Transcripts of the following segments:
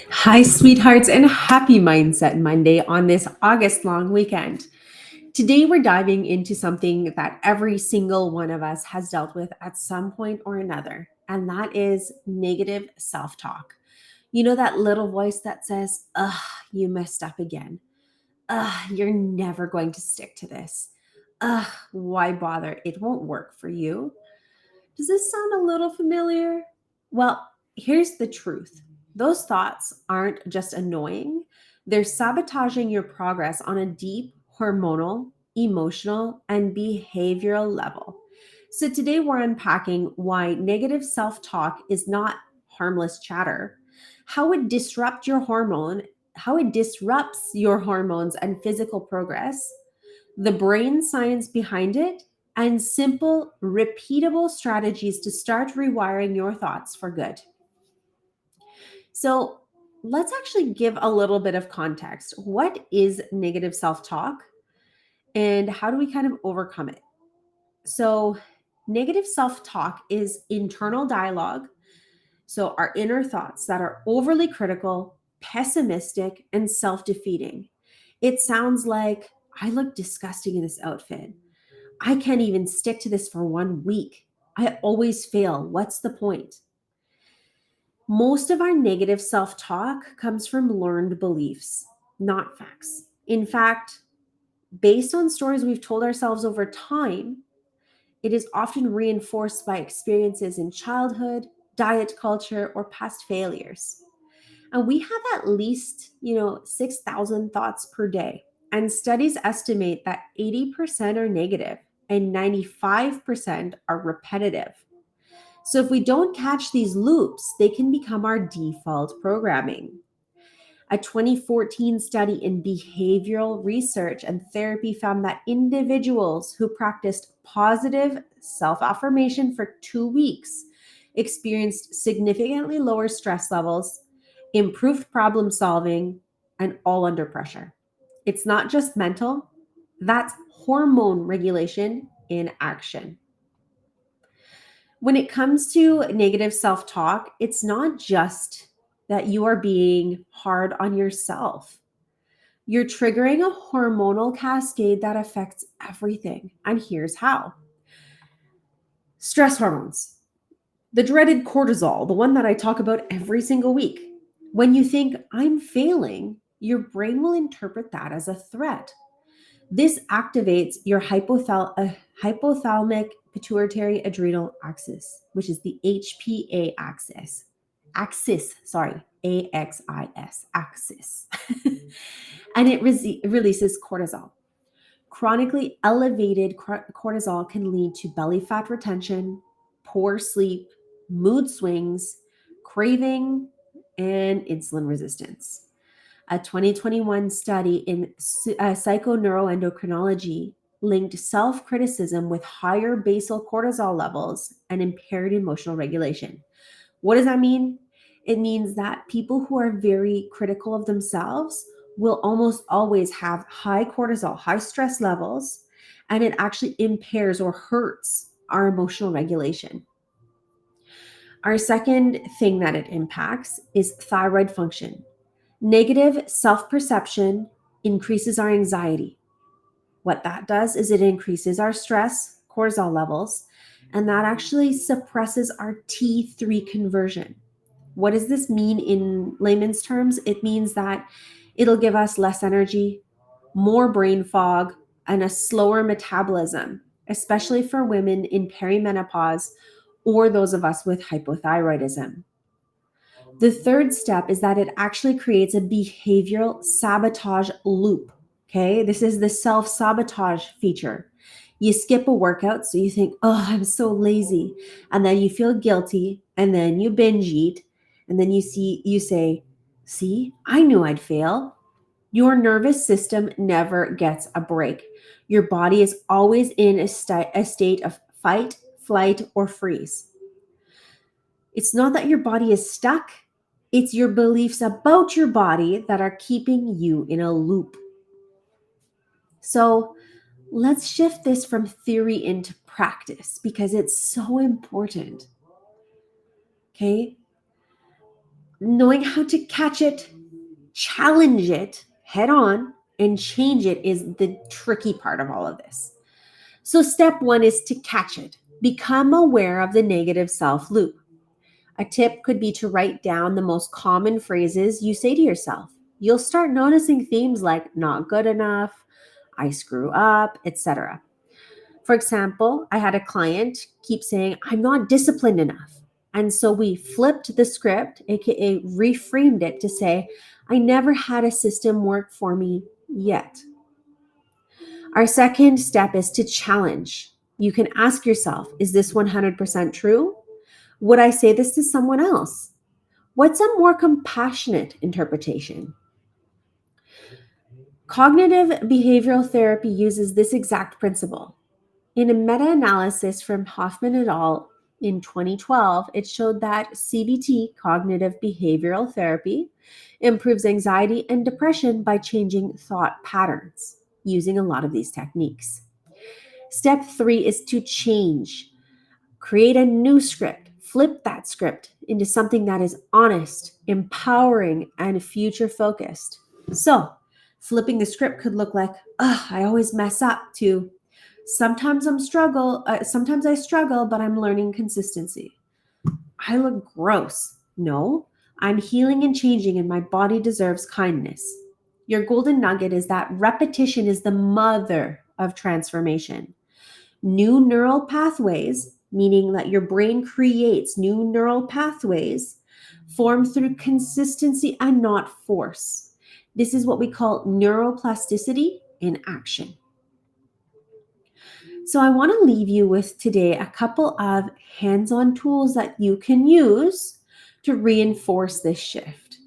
Hi, sweethearts, and happy Mindset Monday on this August long weekend. Today, we're diving into something that every single one of us has dealt with at some point or another, and that is negative self talk. You know, that little voice that says, ugh, you messed up again. Ugh, you're never going to stick to this. Ugh, why bother? It won't work for you. Does this sound a little familiar? Well, here's the truth. Those thoughts aren't just annoying, they're sabotaging your progress on a deep hormonal, emotional, and behavioral level. So, today we're unpacking why negative self talk is not harmless chatter, how it disrupts your hormone, how it disrupts your hormones and physical progress, the brain science behind it, and simple, repeatable strategies to start rewiring your thoughts for good. So, let's actually give a little bit of context. What is negative self talk and how do we kind of overcome it? So, negative self talk is internal dialogue. So, our inner thoughts that are overly critical, pessimistic, and self defeating. It sounds like, I look disgusting in this outfit. I can't even stick to this for 1 week. I always fail. What's the point? Most of our negative self talk comes from learned beliefs, not facts. In fact, based on stories we've told ourselves over time, it is often reinforced by experiences in childhood, diet culture, or past failures. And we have at least, 6,000 thoughts per day. And studies estimate that 80% are negative and 95% are repetitive. So if we don't catch these loops, they can become our default programming. A 2014 study in behavioral research and therapy found that individuals who practiced positive self affirmation for 2 weeks experienced significantly lower stress levels, improved problem solving, and all under pressure. It's not just mental, that's hormone regulation in action. When it comes to negative self talk, it's not just that you are being hard on yourself. You're triggering a hormonal cascade that affects everything. And here's how: stress hormones, the dreaded cortisol, the one that I talk about every single week. When you think, I'm failing, your brain will interpret that as a threat. This activates your hypothalamic pituitary adrenal axis, which is the HPA axis. Axis. And it releases cortisol. Chronically elevated cortisol can lead to belly fat retention, poor sleep, mood swings, craving, and insulin resistance. A 2021 study in psychoneuroendocrinology linked self criticism with higher basal cortisol levels and impaired emotional regulation. What does that mean? It means that people who are very critical of themselves will almost always have high cortisol, high stress levels, and it actually impairs or hurts our emotional regulation. Our second thing that it impacts is thyroid function. Negative self perception increases our anxiety. What that does is it increases our stress, cortisol levels, and that actually suppresses our T3 conversion. What does this mean in layman's terms? It means that it'll give us less energy, more brain fog, and a slower metabolism, especially for women in perimenopause or those of us with hypothyroidism. The third step is that it actually creates a behavioral sabotage loop. Okay, this is the self sabotage feature. You skip a workout, so you think, oh, I'm so lazy. And then you feel guilty, and then you binge eat, and then you say, see, I knew I'd fail. Your nervous system never gets a break. Your body is always in a state of fight, flight, or freeze. It's not that your body is stuck, it's your beliefs about your body that are keeping you in a loop. So let's shift this from theory into practice because it's so important. Okay. Knowing how to catch it, challenge it head on, and change it is the tricky part of all of this. So, step one is to catch it. Become aware of the negative self loop. A tip could be to write down the most common phrases you say to yourself. You'll start noticing themes like not good enough, I screw up, etc. For example, I had a client keep saying, I'm not disciplined enough. And so we flipped the script, aka reframed it to say, I never had a system work for me yet. Our second step is to challenge. You can ask yourself, is this 100% true? Would I say this to someone else? What's a more compassionate interpretation? Cognitive behavioral therapy uses this exact principle. In a meta analysis from Hoffman et al. In 2012, it showed that CBT, cognitive behavioral therapy, improves anxiety and depression by changing thought patterns using a lot of these techniques. Step three is to change. Create a new script. Flip that script into something that is honest, empowering, and future focused. So, flipping the script could look like, I always mess up, to sometimes I struggle, but I'm learning consistency. I look gross. No, I'm healing and changing, and my body deserves kindness. Your golden nugget is that repetition is the mother of transformation. New neural pathways, meaning that your brain creates new neural pathways, form through consistency and not force. This is what we call neuroplasticity in action. So, I want to leave you with today a couple of hands on tools that you can use to reinforce this shift.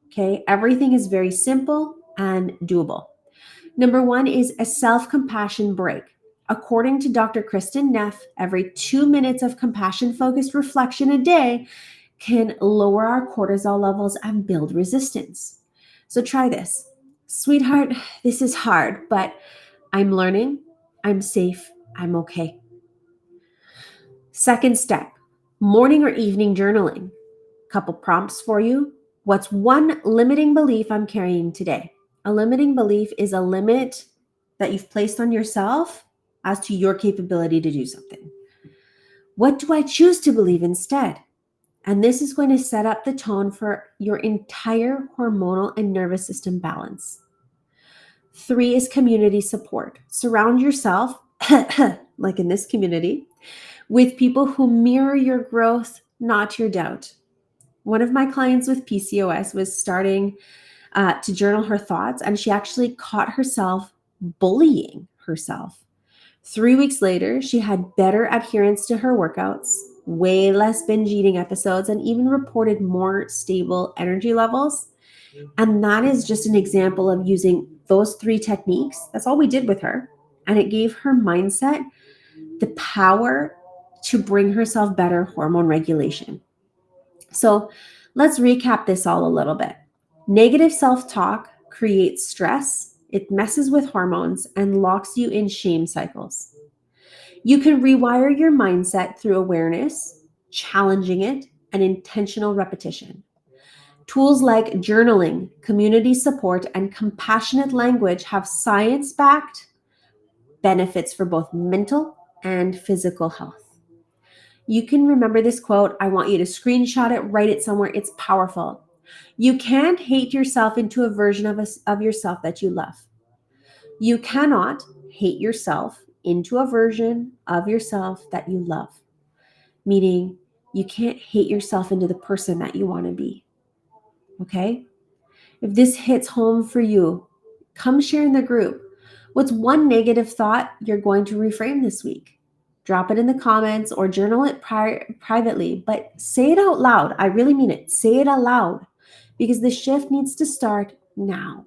Okay, everything is very simple and doable. Number one is a self compassion break. According to Dr. Kristen Neff, every 2 minutes of compassion focused reflection a day can lower our cortisol levels and build resistance. So try this. Sweetheart, this is hard, but I'm learning, I'm safe, I'm okay. Second step, morning or evening journaling. Couple prompts for you. What's one limiting belief I'm carrying today? A limiting belief is a limit that you've placed on yourself as to your capability to do something. What do I choose to believe instead? And this is going to set up the tone for your entire hormonal and nervous system balance. Three is community support. Surround yourself, like in this community, with people who mirror your growth, not your doubt. One of my clients with PCOS was starting to journal her thoughts, and she actually caught herself bullying herself. 3 weeks later, she had better adherence to her workouts, way less binge eating episodes, and even reported more stable energy levels. And that is just an example of using those three techniques. That's all we did with her. And it gave her mindset the power to bring herself better hormone regulation. So let's recap this all a little bit. Negative self talk creates stress, it messes with hormones, and locks you in shame cycles. You can rewire your mindset through awareness, challenging it, and intentional repetition. Tools like journaling, community support, and compassionate language have science backed benefits for both mental and physical health. You can remember this quote. I want you to screenshot it, write it somewhere. It's powerful. You can't hate yourself into a version of yourself that you love. You cannot hate yourself into a version of yourself that you love, meaning you can't hate yourself into the person that you want to be. Okay? If this hits home for you, come share in the group. What's one negative thought you're going to reframe this week? Drop it in the comments or journal it privately, but say it out loud. I really mean it. Say it aloud because the shift needs to start now.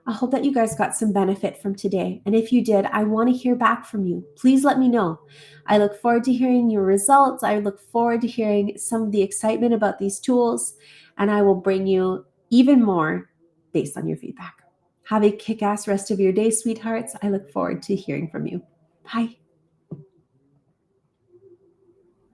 I hope that you guys got some benefit from today. And if you did, I want to hear back from you. Please let me know. I look forward to hearing your results. I look forward to hearing some of the excitement about these tools, and I will bring you even more based on your feedback. Have a kick-ass rest of your day, sweethearts. I look forward to hearing from you. Bye.